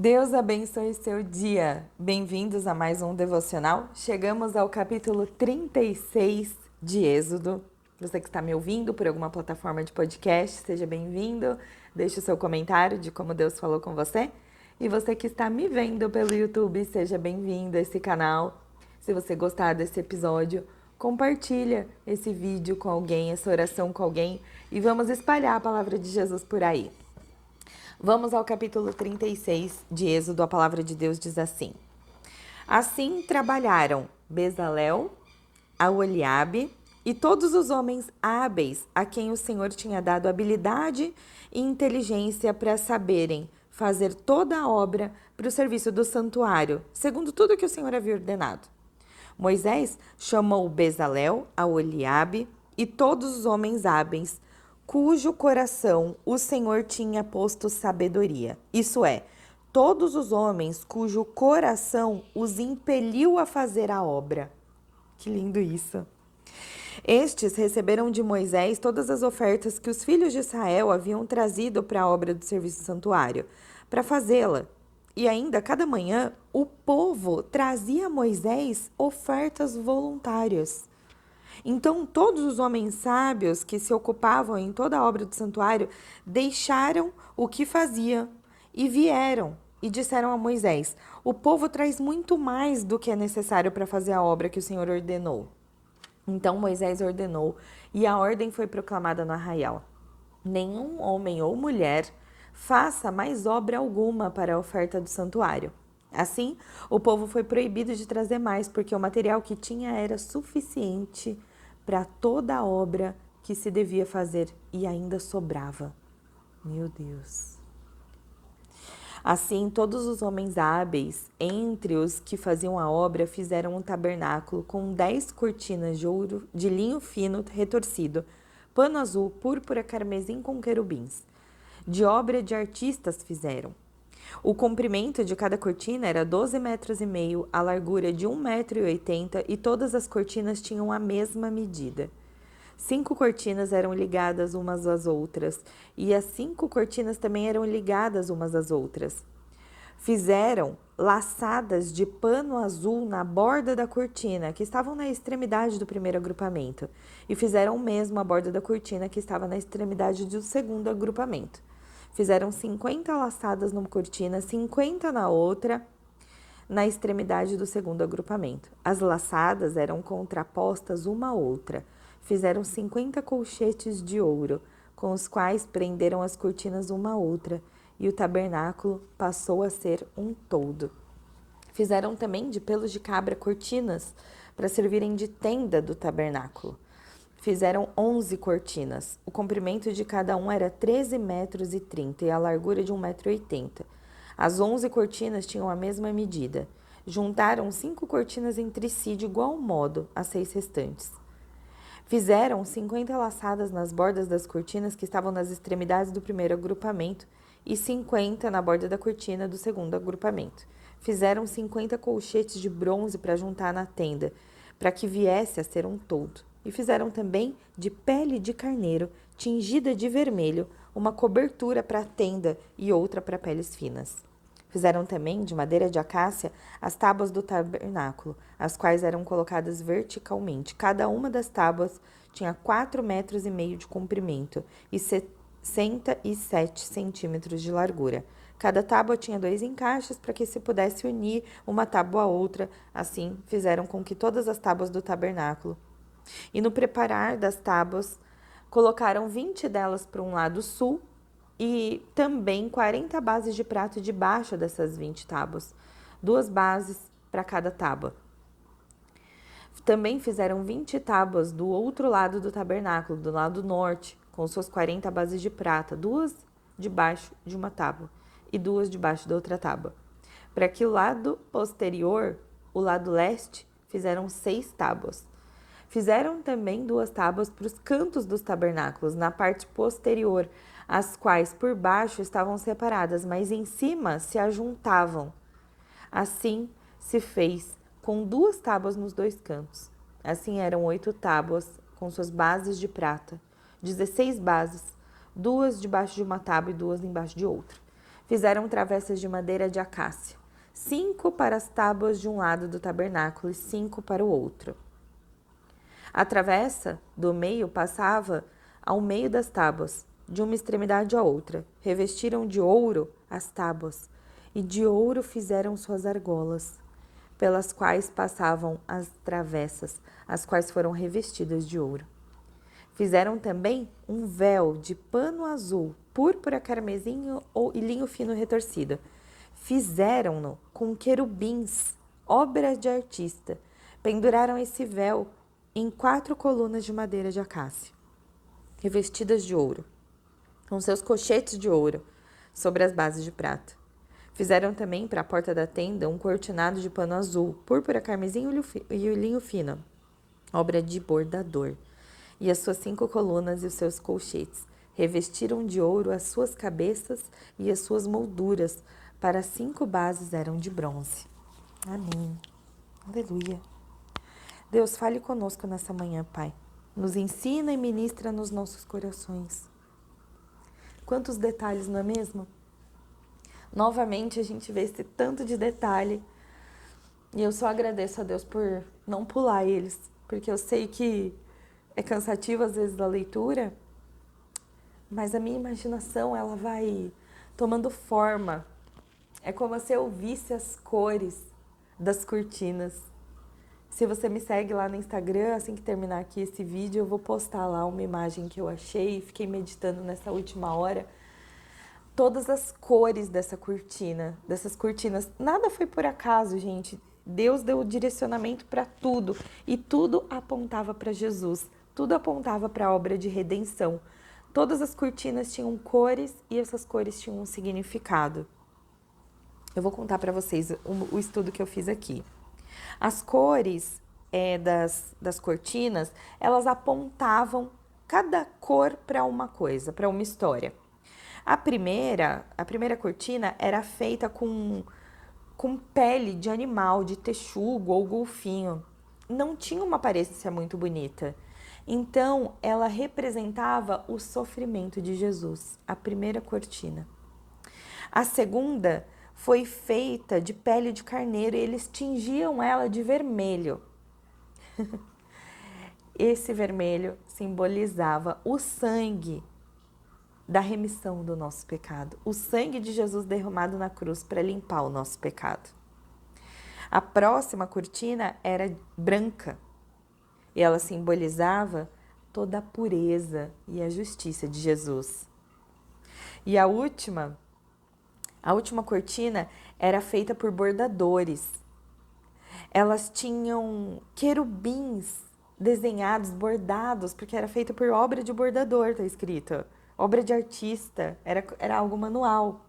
Deus abençoe seu dia. Bem-vindos a mais um devocional. Chegamos ao capítulo 36 de Êxodo. Você que está me ouvindo por alguma plataforma de podcast, seja bem-vindo. Deixe o seu comentário de como Deus falou com você. E você que está me vendo pelo YouTube, seja bem-vindo a esse canal. Se você gostar desse episódio, compartilha esse vídeo com alguém, essa oração com alguém e vamos espalhar a palavra de Jesus por aí. Vamos ao capítulo 36 de Êxodo, a palavra de Deus diz assim: Assim trabalharam Bezalel, Aholiabe e todos os homens hábeis a quem o Senhor tinha dado habilidade e inteligência para saberem fazer toda a obra para o serviço do santuário, segundo tudo que o Senhor havia ordenado. Moisés chamou Bezalel, Aholiabe e todos os homens hábeis, cujo coração o Senhor tinha posto sabedoria. Isso é, todos os homens cujo coração os impeliu a fazer a obra. Que lindo isso! Estes receberam de Moisés todas as ofertas que os filhos de Israel haviam trazido para a obra do serviço santuário, para fazê-la. E ainda, cada manhã, o povo trazia a Moisés ofertas voluntárias. Então, todos os homens sábios que se ocupavam em toda a obra do santuário deixaram o que faziam e vieram e disseram a Moisés: O povo traz muito mais do que é necessário para fazer a obra que o Senhor ordenou. Então Moisés ordenou e a ordem foi proclamada no arraial: Nenhum homem ou mulher faça mais obra alguma para a oferta do santuário. Assim, o povo foi proibido de trazer mais, porque o material que tinha era suficiente para toda a obra que se devia fazer e ainda sobrava. Meu Deus! Assim, todos os homens hábeis, entre os que faziam a obra, fizeram um tabernáculo com 10 cortinas de ouro, de linho fino retorcido, pano azul, púrpura, carmesim com querubins. De obra de artistas fizeram. O comprimento de cada cortina era 12,5 metros, a largura de 1,80 m e todas as cortinas tinham a mesma medida. 5 cortinas eram ligadas umas às outras, e as 5 cortinas também eram ligadas umas às outras. Fizeram laçadas de pano azul na borda da cortina, que estavam na extremidade do primeiro agrupamento, e fizeram o mesmo à borda da cortina, que estava na extremidade do segundo agrupamento. Fizeram 50 laçadas numa cortina, 50 na outra, na extremidade do segundo agrupamento. As laçadas eram contrapostas uma à outra. Fizeram 50 colchetes de ouro, com os quais prenderam as cortinas uma à outra, e o tabernáculo passou a ser um todo. Fizeram também de pelos de cabra cortinas para servirem de tenda do tabernáculo. Fizeram 11 cortinas. O comprimento de cada um era 13,30 metros e a largura de 1,80 m. As 11 cortinas tinham a mesma medida. Juntaram 5 cortinas entre si de igual modo as 6 restantes. Fizeram 50 laçadas nas bordas das cortinas que estavam nas extremidades do primeiro agrupamento e 50 na borda da cortina do segundo agrupamento. Fizeram 50 colchetes de bronze para juntar na tenda, para que viesse a ser um todo. E fizeram também de pele de carneiro, tingida de vermelho, uma cobertura para a tenda e outra para peles finas. Fizeram também de madeira de acácia as tábuas do tabernáculo, as quais eram colocadas verticalmente. Cada uma das tábuas tinha 4,5 metros de comprimento e 67 centímetros de largura. Cada tábua tinha 2 encaixes para que se pudesse unir uma tábua à outra. Assim, fizeram com que todas as tábuas do tabernáculo. E no preparar das tábuas, colocaram 20 delas para um lado sul e também 40 bases de prato debaixo dessas 20 tábuas, 2 bases para cada tábua. Também fizeram 20 tábuas do outro lado do tabernáculo, do lado norte, com suas 40 bases de prata, 2 debaixo de uma tábua e 2 debaixo da outra tábua. Para que o lado posterior, o lado leste, fizeram 6 tábuas. Fizeram também 2 tábuas para os cantos dos tabernáculos, na parte posterior, as quais por baixo estavam separadas, mas em cima se ajuntavam. Assim se fez com 2 tábuas nos 2 cantos. Assim eram 8 tábuas com suas bases de prata, 16 bases, 2 debaixo de uma tábua e 2 embaixo de outra. Fizeram travessas de madeira de acácia, 5 para as tábuas de um lado do tabernáculo e 5 para o outro. A travessa do meio passava ao meio das tábuas, de uma extremidade à outra. Revestiram de ouro as tábuas, e de ouro fizeram suas argolas, pelas quais passavam as travessas, as quais foram revestidas de ouro. Fizeram também um véu de pano azul, púrpura, carmesim e linho fino retorcido. Fizeram-no com querubins, obra de artista. Penduraram esse véu em 4 colunas de madeira de acácia, revestidas de ouro, com seus cochetes de ouro sobre as bases de prata. Fizeram também para a porta da tenda um cortinado de pano azul, púrpura, carmesim e linho fino, obra de bordador. E as suas 5 colunas e os seus colchetes revestiram de ouro as suas cabeças e as suas molduras, para as 5 bases eram de bronze. Amém. Aleluia. Deus, fale conosco nessa manhã, Pai. Nos ensina e ministra nos nossos corações. Quantos detalhes, não é mesmo? Novamente a gente vê esse tanto de detalhe. E eu só agradeço a Deus por não pular eles, porque eu sei que é cansativo às vezes a leitura, mas a minha imaginação ela vai tomando forma. É como se eu visse as cores das cortinas. Se você me segue lá no Instagram, assim que terminar aqui esse vídeo, eu vou postar lá uma imagem que eu achei e fiquei meditando nessa última hora. Todas as cores dessas cortinas. Nada foi por acaso, gente. Deus deu o direcionamento para tudo e tudo apontava para Jesus. Tudo apontava para a obra de redenção. Todas as cortinas tinham cores e essas cores tinham um significado. Eu vou contar para vocês o estudo que eu fiz aqui. As cores das cortinas, elas apontavam cada cor para uma coisa, para uma história. A primeira cortina era feita com pele de animal, de texugo ou golfinho. Não tinha uma aparência muito bonita. Então, ela representava o sofrimento de Jesus, a primeira cortina. A segunda foi feita de pele de carneiro e eles tingiam ela de vermelho. Esse vermelho simbolizava o sangue da remissão do nosso pecado. O sangue de Jesus derramado na cruz para limpar o nosso pecado. A próxima cortina era branca e ela simbolizava toda a pureza e a justiça de Jesus. E a última cortina era feita por bordadores. Elas tinham querubins desenhados, bordados, porque era feita por obra de bordador, tá escrito. Obra de artista, era algo manual.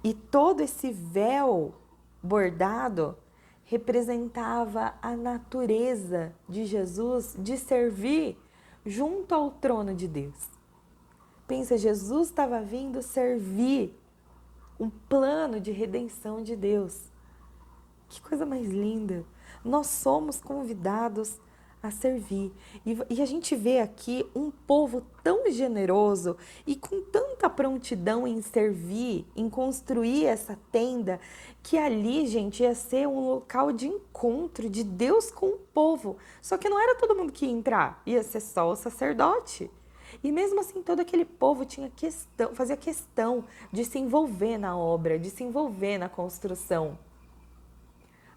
E todo esse véu bordado representava a natureza de Jesus de servir junto ao trono de Deus. Pensa, Jesus estava vindo servir um plano de redenção de Deus. Que coisa mais linda! Nós somos convidados a servir. E a gente vê aqui um povo tão generoso e com tanta prontidão em servir, em construir essa tenda, que ali, gente, ia ser um local de encontro de Deus com o povo. Só que não era todo mundo que ia entrar, ia ser só o sacerdote. E mesmo assim, todo aquele povo fazia questão de se envolver na obra, de se envolver na construção.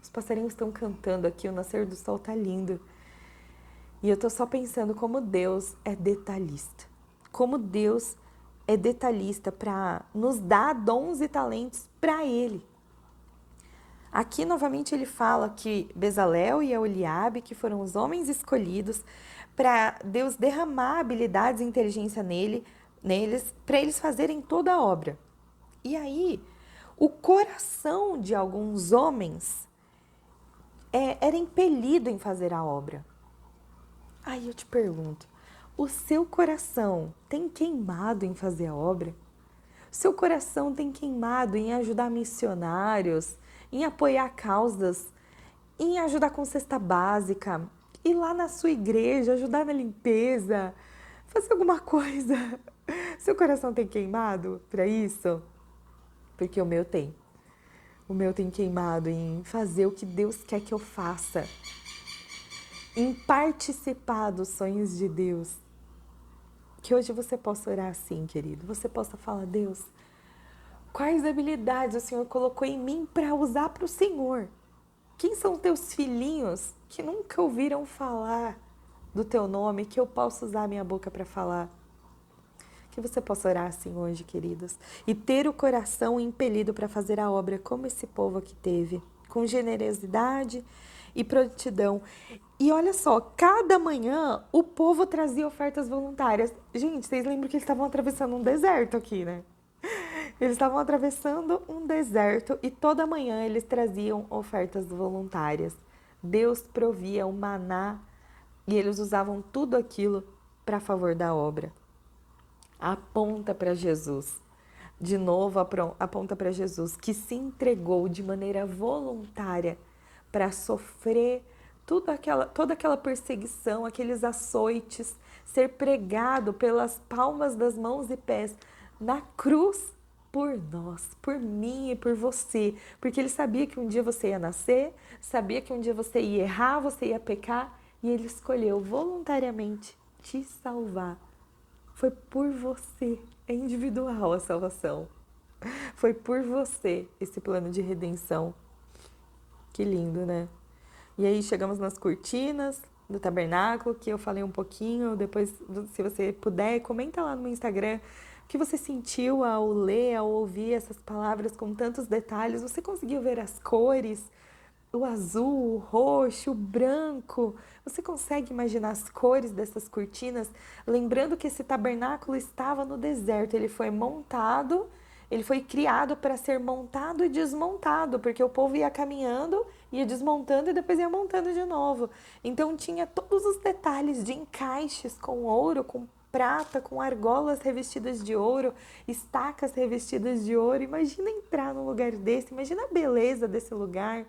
Os passarinhos estão cantando aqui, o nascer do sol tá lindo. E eu tô só pensando como Deus é detalhista. Como Deus é detalhista para nos dar dons e talentos para Ele. Aqui, novamente, ele fala que Bezalel e Aholiabe, que foram os homens escolhidos para Deus derramar habilidades e inteligência neles, para eles fazerem toda a obra. E aí, o coração de alguns homens era impelido em fazer a obra. Aí eu te pergunto, o seu coração tem queimado em fazer a obra? O seu coração tem queimado em ajudar missionários, em apoiar causas, em ajudar com cesta básica, ir lá na sua igreja, ajudar na limpeza, fazer alguma coisa? Seu coração tem queimado para isso? porque o meu tem. O meu tem queimado em fazer o que Deus quer que eu faça, em participar dos sonhos de Deus. Que hoje você possa orar assim, querido. Você possa falar: Deus, quais habilidades o Senhor colocou em mim para usar para o Senhor? Quem são teus filhinhos que nunca ouviram falar do teu nome, que eu possa usar a minha boca para falar? Que você possa orar assim hoje, queridos, e ter o coração impelido para fazer a obra como esse povo aqui teve, com generosidade e prontidão. E olha só, cada manhã o povo trazia ofertas voluntárias. Gente, vocês lembram que eles estavam atravessando um deserto aqui, né? Eles estavam atravessando um deserto e toda manhã eles traziam ofertas voluntárias. Deus provia o maná e eles usavam tudo aquilo para favor da obra. Aponta para Jesus. De novo, aponta para Jesus, que se entregou de maneira voluntária para sofrer toda aquela perseguição, aqueles açoites, ser pregado pelas palmas das mãos e pés na cruz por nós, por mim e por você, porque ele sabia que um dia você ia nascer, sabia que um dia você ia errar, você ia pecar, e ele escolheu voluntariamente te salvar. Foi por você, é individual a salvação. Foi por você esse plano de redenção. Que lindo, né? E aí chegamos nas cortinas do tabernáculo, que eu falei um pouquinho. Depois, se você puder, comenta lá no meu Instagram o que você sentiu ao ler, ao ouvir essas palavras com tantos detalhes. Você conseguiu ver as cores? O azul, o roxo, o branco. Você consegue imaginar as cores dessas cortinas? Lembrando que esse tabernáculo estava no deserto. Ele foi montado, ele foi criado para ser montado e desmontado, porque o povo ia caminhando, ia desmontando e depois ia montando de novo. Então tinha todos os detalhes de encaixes com ouro, com prata, com argolas revestidas de ouro, estacas revestidas de ouro. Imagina entrar num lugar desse, imagina a beleza desse lugar.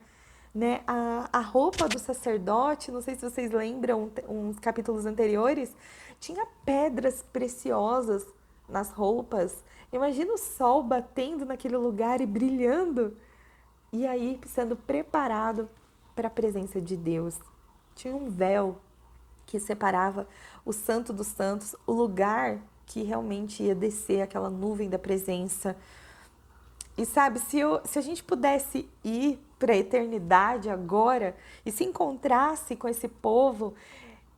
Né? A roupa do sacerdote, não sei se vocês lembram, uns capítulos anteriores, tinha pedras preciosas nas roupas. Imagina o sol batendo naquele lugar e brilhando. E aí sendo preparado para a presença de Deus. Tinha um véu que separava o santo dos santos, o lugar que realmente ia descer aquela nuvem da presença. E sabe, se a gente pudesse ir para a eternidade agora e se encontrasse com esse povo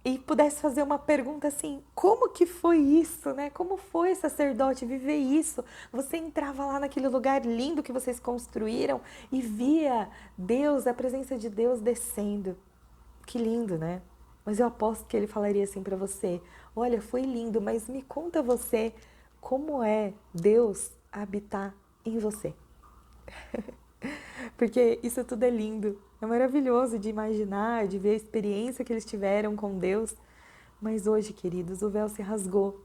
e pudesse fazer uma pergunta assim: como que foi isso, né? Como foi, sacerdote, viver isso? Você entrava lá naquele lugar lindo que vocês construíram e via Deus, a presença de Deus descendo. Que lindo, né? Mas eu aposto que ele falaria assim para você: olha, foi lindo, mas me conta você como é Deus habitar em você. Porque isso tudo é lindo, é maravilhoso de imaginar, de ver a experiência que eles tiveram com Deus. Mas hoje, queridos, o véu se rasgou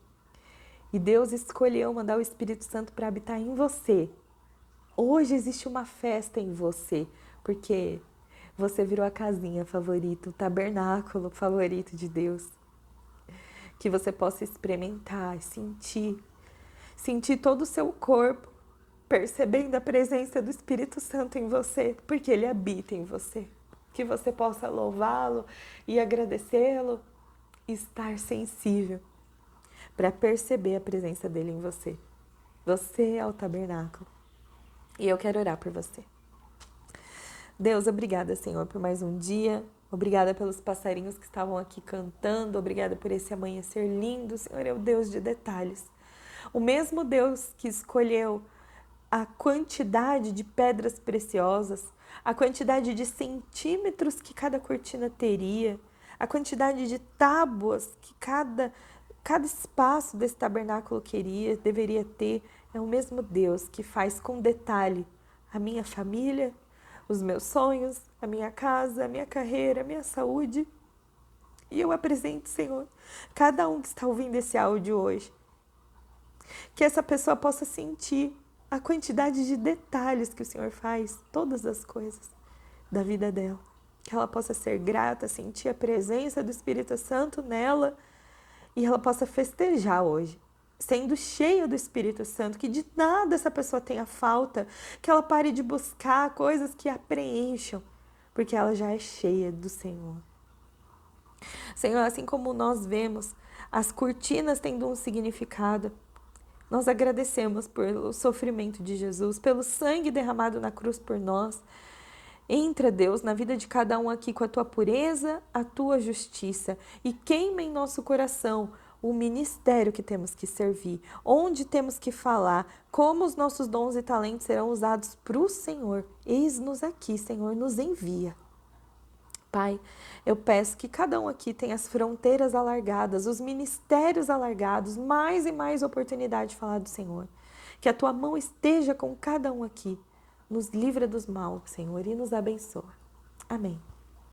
e Deus escolheu mandar o Espírito Santo para habitar em você. Hoje existe uma festa em você, porque você virou a casinha favorita, o tabernáculo favorito de Deus. Que você possa experimentar, sentir todo o seu corpo, percebendo a presença do Espírito Santo em você, porque ele habita em você. Que você possa louvá-lo e agradecê-lo e estar sensível para perceber a presença dele em você. Você é o tabernáculo. E eu quero orar por você. Deus, obrigada, Senhor, por mais um dia. Obrigada pelos passarinhos que estavam aqui cantando. Obrigada por esse amanhecer lindo. Senhor, é o Deus de detalhes. O mesmo Deus que escolheu a quantidade de pedras preciosas, a quantidade de centímetros que cada cortina teria, a quantidade de tábuas que cada espaço desse tabernáculo deveria ter, é o mesmo Deus que faz com detalhe a minha família, os meus sonhos, a minha casa, a minha carreira, a minha saúde. E eu apresento, Senhor, cada um que está ouvindo esse áudio hoje, que essa pessoa possa sentir a quantidade de detalhes que o Senhor faz, todas as coisas da vida dela. Que ela possa ser grata, sentir a presença do Espírito Santo nela e ela possa festejar hoje. sendo cheia do Espírito Santo, que de nada essa pessoa tenha falta, que ela pare de buscar coisas que a preencham, porque ela já é cheia do Senhor. Senhor, assim como nós vemos as cortinas tendo um significado, nós agradecemos pelo sofrimento de Jesus, pelo sangue derramado na cruz por nós. Entra, Deus, na vida de cada um aqui com a tua pureza, a tua justiça, e queima em nosso coração o ministério que temos que servir, onde temos que falar, como os nossos dons e talentos serão usados para o Senhor. Eis-nos aqui, Senhor, nos envia. Pai, eu peço que cada um aqui tenha as fronteiras alargadas, os ministérios alargados, mais e mais oportunidade de falar do Senhor. Que a tua mão esteja com cada um aqui. Nos livra dos mal, Senhor, e nos abençoa. Amém.